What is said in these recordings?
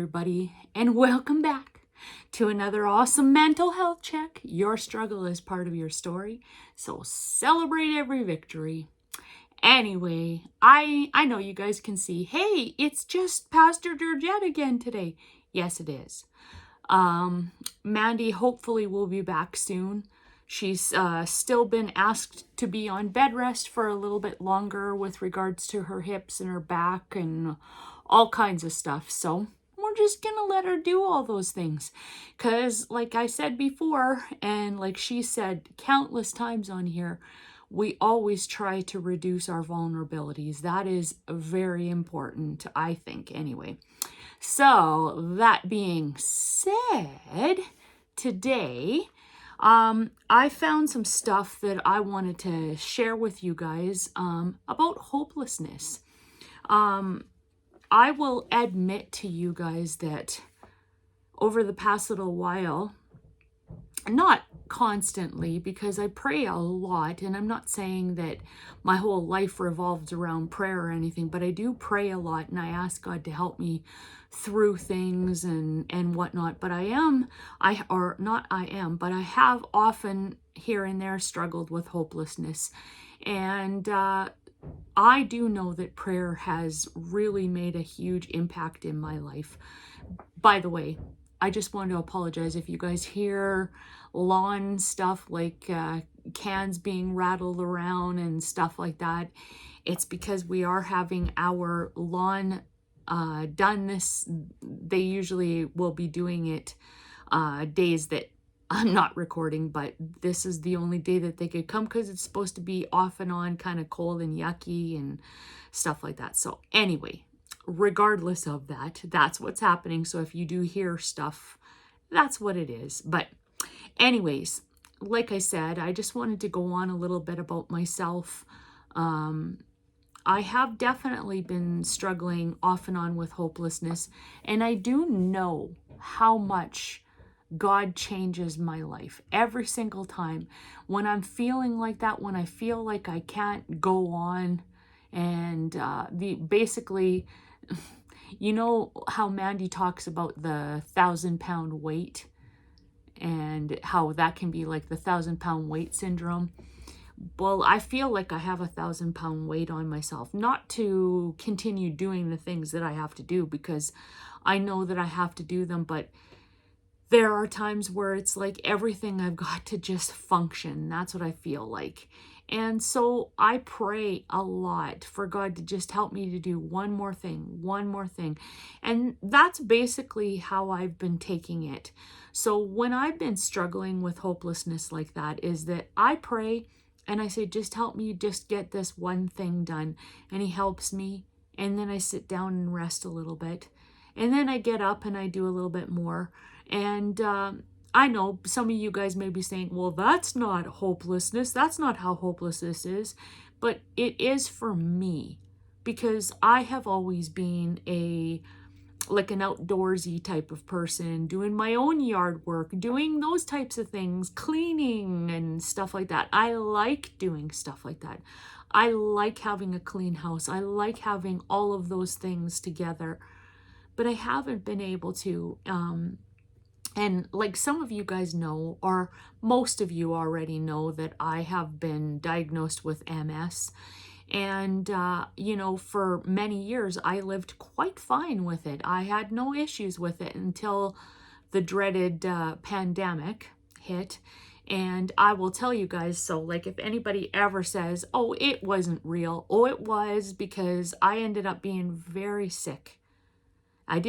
everybody, and welcome back to another awesome mental health check. Your struggle is part of your story, so celebrate every victory. Anyway, I know you guys can see, hey, it's just Pastor Georgette again today. Yes, it is. Mandy hopefully will be back soon. She's still been asked to be on bed rest for a little bit longer with regards to her hips and her back and all kinds of stuff. So we're just gonna let her do all those things. Because like I said before, and like she said countless times on here, we always try to reduce our vulnerabilities. That is very important, I think, anyway. So that being said, today I found some stuff that I wanted to share with you guys about hopelessness. I will admit to you guys that over the past little while, not constantly because I pray a lot, and I'm not saying that my whole life revolves around prayer or anything, but I do pray a lot and I ask God to help me through things and whatnot. But I have often here and there struggled with hopelessness. And I do know that prayer has really made a huge impact in my life. By the way, I just want to apologize if you guys hear lawn stuff like cans being rattled around and stuff like that. It's because we are having our lawn done they usually will be doing it days that I'm not recording, but this is the only day that they could come because it's supposed to be off and on kind of cold and yucky and stuff like that. So anyway, regardless of that, that's what's happening. So if you do hear stuff, that's what it is. But anyways, like I said, I just wanted to go on a little bit about myself. I have definitely been struggling off and on with hopelessness, and I do know how much God changes my life every single time. When I'm feeling like that, when I feel like I can't go on, and basically, you know how Mandy talks about the 1,000-pound weight and how that can be like the 1,000-pound weight syndrome. Well, I feel like I have a 1,000-pound weight on myself, not to continue doing the things that I have to do because I know that I have to do them, but there are times where it's like everything I've got to just function. That's what I feel like. And so I pray a lot for God to just help me to do one more thing. And that's basically how I've been taking it. So when I've been struggling with hopelessness like that, is that I pray and I say, just help me just get this one thing done. And he helps me. And then I sit down and rest a little bit. And then I get up and I do a little bit more. And I know some of you guys may be saying, well, that's not hopelessness. That's not how hopelessness is. But it is for me, because I have always been an outdoorsy type of person, doing my own yard work, doing those types of things, cleaning and stuff like that. I like doing stuff like that. I like having a clean house. I like having all of those things together. But I haven't been able to. And like some of you guys know, or most of you already know, that I have been diagnosed with MS. And, for many years, I lived quite fine with it. I had no issues with it until the dreaded pandemic hit. And I will tell you guys, so like if anybody ever says, oh, it wasn't real. Oh, it was, because I ended up being very sick. I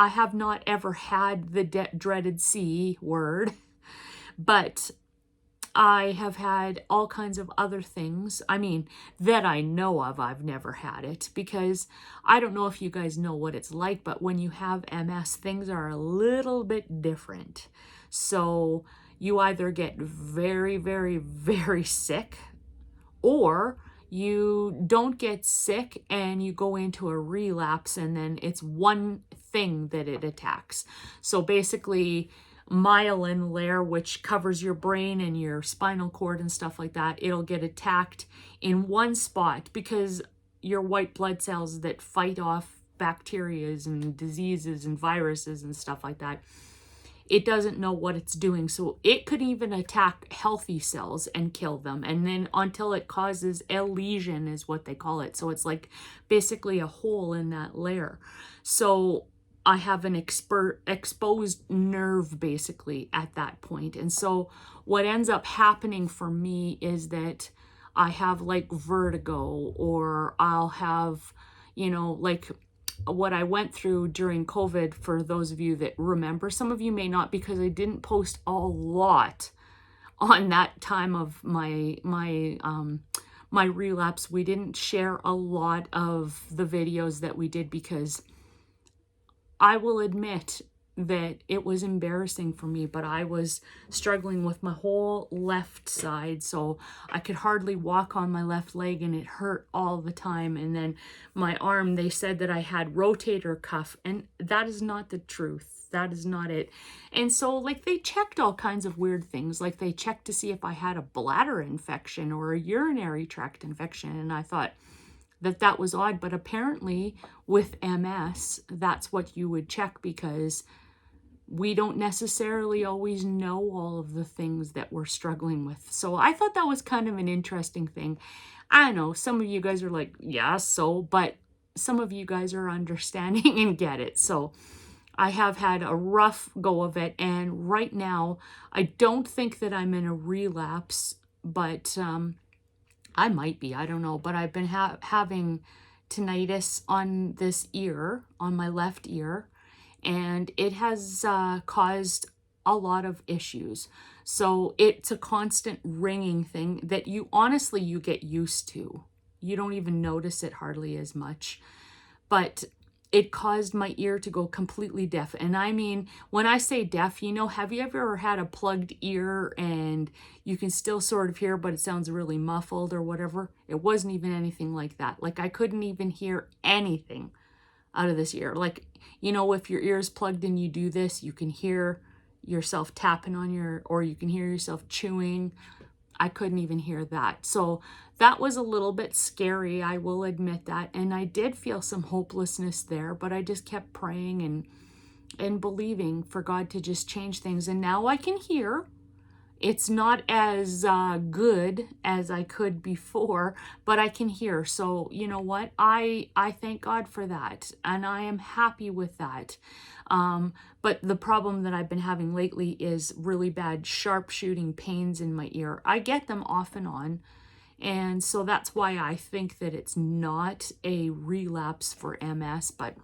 have not ever had the dreaded C word, but I have had all kinds of other things. I mean, that I know of, I've never had it, because I don't know if you guys know what it's like, but when you have MS, things are a little bit different. So you either get very, very, very sick, or you don't get sick and you go into a relapse, and then it's one thing that it attacks. So basically, myelin layer, which covers your brain and your spinal cord and stuff like that, it'll get attacked in one spot because your white blood cells that fight off bacterias and diseases and viruses and stuff like that. It doesn't know what it's doing. So it could even attack healthy cells and kill them. And then until it causes a lesion is what they call it. So it's like basically a hole in that layer. So I have an exposed nerve basically at that point. And so what ends up happening for me is that I have like vertigo, or I'll have, like what I went through during COVID, for those of you that remember. Some of you may not, because I didn't post a lot on that time of my relapse. We didn't share a lot of the videos that we did, because I will admit that it was embarrassing for me, but I was struggling with my whole left side. So I could hardly walk on my left leg, and it hurt all the time. And then my arm, they said that I had rotator cuff, and that is not the truth. That is not it. And so like they checked all kinds of weird things. Like they checked to see if I had a bladder infection or a urinary tract infection. And I thought that was odd, but apparently with MS, that's what you would check, because we don't necessarily always know all of the things that we're struggling with. So I thought that was kind of an interesting thing. I know some of you guys are like, yeah, so, but some of you guys are understanding and get it. So I have had a rough go of it. And right now, I don't think that I'm in a relapse, but I might be, I don't know. But I've been having tinnitus on this ear, on my left ear. And it has caused a lot of issues. So it's a constant ringing thing that you get used to. You don't even notice it hardly as much. But it caused my ear to go completely deaf. And I mean, when I say deaf, have you ever had a plugged ear and you can still sort of hear, but it sounds really muffled or whatever? It wasn't even anything like that. Like I couldn't even hear anything out of this ear. Like, if your ear is plugged and you do this, you can hear yourself tapping on or you can hear yourself chewing. I couldn't even hear that. So that was a little bit scary, I will admit that. And I did feel some hopelessness there, but I just kept praying and believing for God to just change things. And now I can hear. It's not as good as I could before, but I can hear. So you know what? I thank God for that, and I am happy with that. But the problem that I've been having lately is really bad sharp shooting pains in my ear. I get them off and on, and so that's why I think that it's not a relapse for MS, but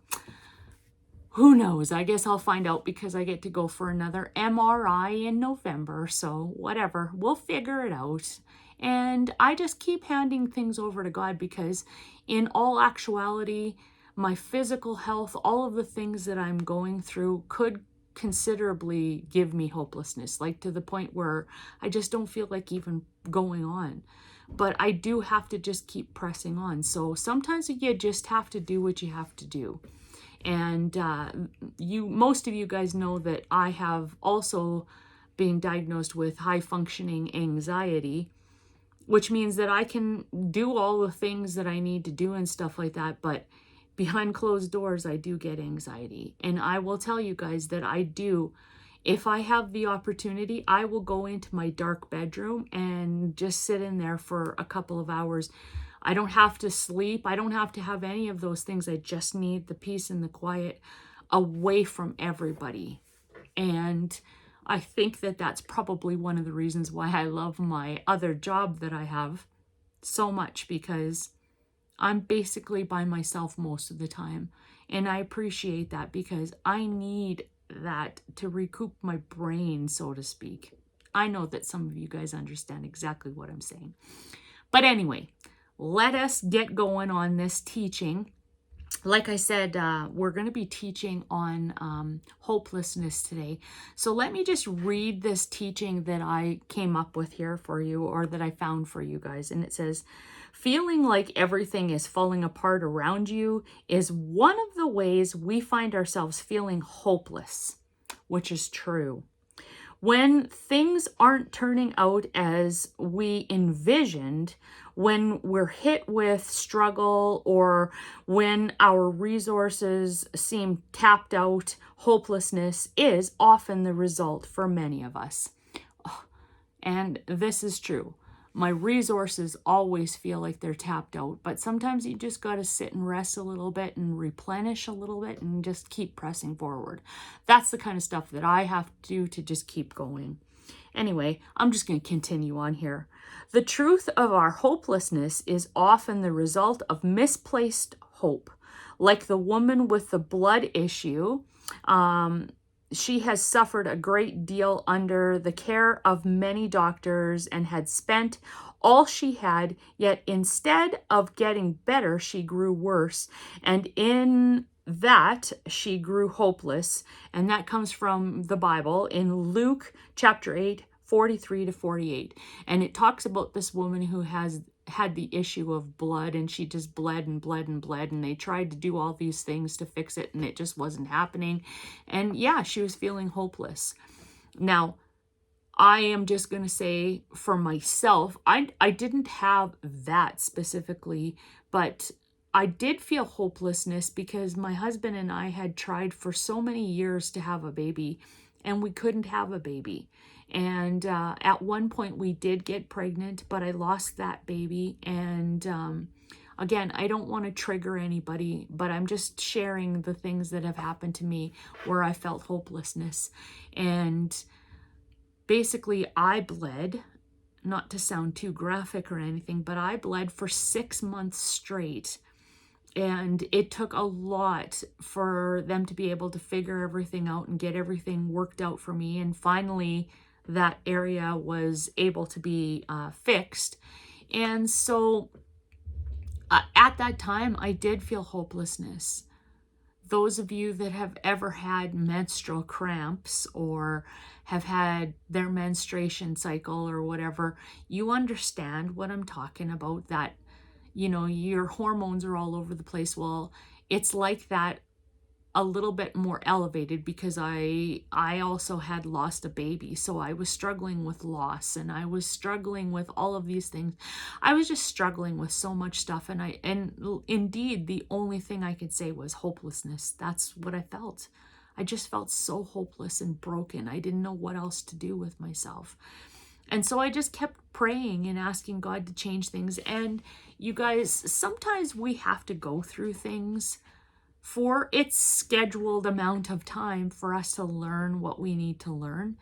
who knows? I guess I'll find out, because I get to go for another MRI in November. So whatever, we'll figure it out. And I just keep handing things over to God, because in all actuality, my physical health, all of the things that I'm going through could considerably give me hopelessness, like to the point where I just don't feel like even going on. But I do have to just keep pressing on. So sometimes you just have to do what you have to do. And most of you guys know that I have also been diagnosed with high functioning anxiety, which means that I can do all the things that I need to do and stuff like that. But behind closed doors, I do get anxiety. And I will tell you guys that I do. If I have the opportunity, I will go into my dark bedroom and just sit in there for a couple of hours. I don't have to sleep. I don't have to have any of those things. I just need the peace and the quiet away from everybody. And I think that that's probably one of the reasons why I love my other job that I have so much, because I'm basically by myself most of the time. And I appreciate that, because I need that to recoup my brain, so to speak. I know that some of you guys understand exactly what I'm saying. But anyway, let us get going on this teaching. Like I said, we're going to be teaching on hopelessness today. So let me just read this teaching that I came up with here for you, or that I found for you guys. And it says, feeling like everything is falling apart around you is one of the ways we find ourselves feeling hopeless, which is true. When things aren't turning out as we envisioned, when we're hit with struggle, or when our resources seem tapped out, hopelessness is often the result for many of us. And this is true. My resources always feel like they're tapped out, but sometimes you just got to sit and rest a little bit and replenish a little bit and just keep pressing forward. That's the kind of stuff that I have to do to just keep going. Anyway, I'm just going to continue on here. The truth of our hopelessness is often the result of misplaced hope. Like the woman with the blood issue, she has suffered a great deal under the care of many doctors and had spent all she had, yet instead of getting better, she grew worse. And in that, she grew hopeless. And that comes from the Bible in Luke chapter 8, 43 to 48. And it talks about this woman who has had the issue of blood, and she just bled and bled and bled, and they tried to do all these things to fix it, and it just wasn't happening. And yeah, she was feeling hopeless. Now, I am just going to say for myself, I didn't have that specifically, but I did feel hopelessness because my husband and I had tried for so many years to have a baby, and we couldn't have a baby. And at one point we did get pregnant, but I lost that baby. And again, I don't want to trigger anybody, but I'm just sharing the things that have happened to me where I felt hopelessness. And basically I bled, not to sound too graphic or anything, but I bled for 6 months straight. And it took a lot for them to be able to figure everything out and get everything worked out for me. And finally, that area was able to be fixed. And so at that time, I did feel hopelessness. Those of you that have ever had menstrual cramps or have had their menstruation cycle or whatever, you understand what I'm talking about, that, you know, your hormones are all over the place. Well, it's like that a little bit more elevated because I also had lost a baby. So I was struggling with loss, and I was struggling with all of these things. I was just struggling with so much stuff. And indeed, the only thing I could say was hopelessness. That's what I felt. I just felt so hopeless and broken. I didn't know what else to do with myself. And so I just kept praying and asking God to change things. And you guys, sometimes we have to go through things for its scheduled amount of time for us to learn what we need to learn.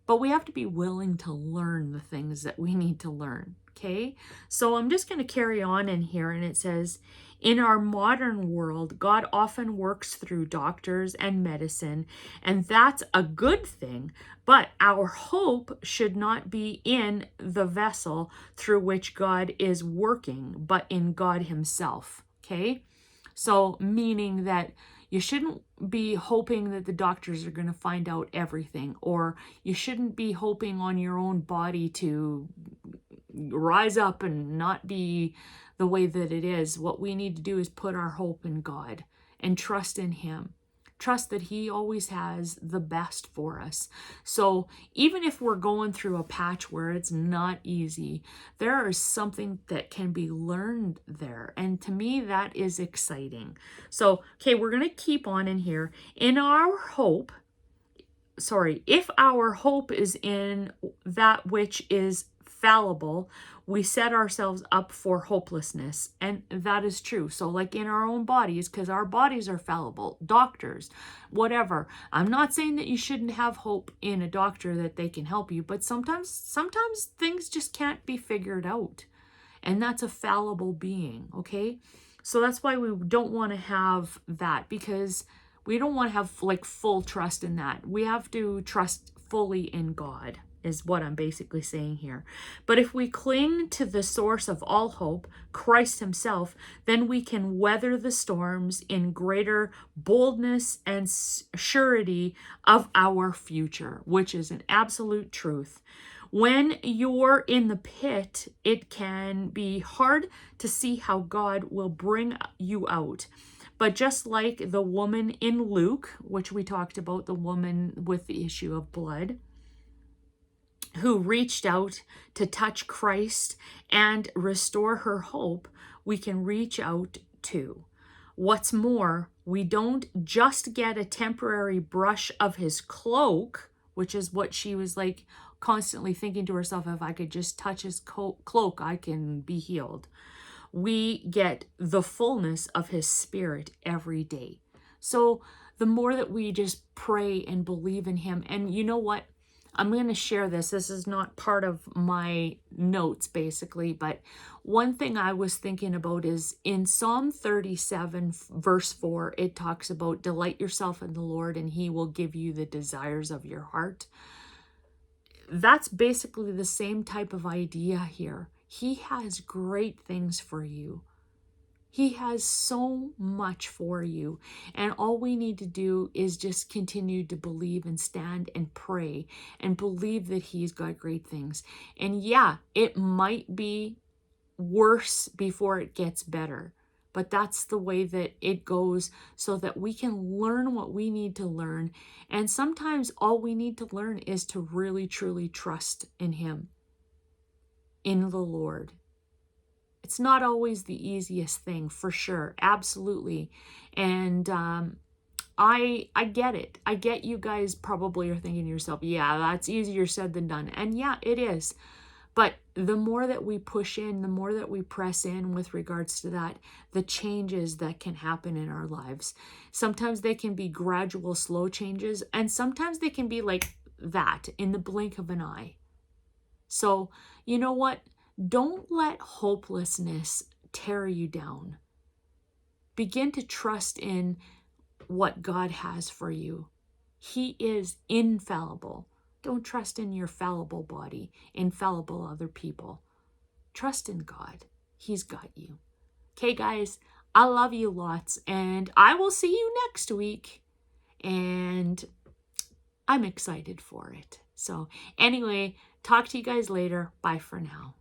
But we have to be willing to learn the things that we need to learn, okay? So I'm just going to carry on in here, and it says, in our modern world, God often works through doctors and medicine, and that's a good thing, but our hope should not be in the vessel through which God is working, but in God himself, okay? So meaning that you shouldn't be hoping that the doctors are going to find out everything, or you shouldn't be hoping on your own body to rise up and not be the way that it is. What we need to do is put our hope in God and trust in him. Trust that he always has the best for us. So even if we're going through a patch where it's not easy, there is something that can be learned there. And to me, that is exciting. So, okay, we're going to keep on in here. If our hope is in that which is fallible, we set ourselves up for hopelessness. And that is true. So like in our own bodies, because our bodies are fallible, doctors, whatever. I'm not saying that you shouldn't have hope in a doctor that they can help you, but sometimes things just can't be figured out. And that's a fallible being, okay? So that's why we don't want to have that, because we don't want to have like full trust in that. We have to trust fully in God, is what I'm basically saying here. But if we cling to the source of all hope, Christ himself, then we can weather the storms in greater boldness and surety of our future, which is an absolute truth. When you're in the pit, it can be hard to see how God will bring you out. But just like the woman in Luke, which we talked about, the woman with the issue of blood, who reached out to touch Christ and restore her hope, we can reach out to. What's more, we don't just get a temporary brush of his cloak, which is what she was like constantly thinking to herself, if I could just touch his cloak, I can be healed. We get the fullness of his spirit every day. So the more that we just pray and believe in him, and you know what? I'm going to share this. This is not part of my notes, basically, but one thing I was thinking about is in Psalm 37, verse 4, it talks about delight yourself in the Lord and he will give you the desires of your heart. That's basically the same type of idea here. He has great things for you. He has so much for you. And all we need to do is just continue to believe and stand and pray and believe that he's got great things. And yeah, it might be worse before it gets better. But that's the way that it goes, so that we can learn what we need to learn. And sometimes all we need to learn is to really, truly trust in him, in the Lord. It's not always the easiest thing, for sure. Absolutely. And I get it. I get you guys probably are thinking to yourself, yeah, that's easier said than done. And yeah, it is. But the more that we push in, the more that we press in with regards to that, the changes that can happen in our lives. Sometimes they can be gradual, slow changes, and sometimes they can be like that in the blink of an eye. So, you know what? Don't let hopelessness tear you down. Begin to trust in what God has for you. He is infallible. Don't trust in your fallible body, infallible other people. Trust in God. He's got you. Okay, guys, I love you lots, and I will see you next week. And I'm excited for it. So anyway, talk to you guys later. Bye for now.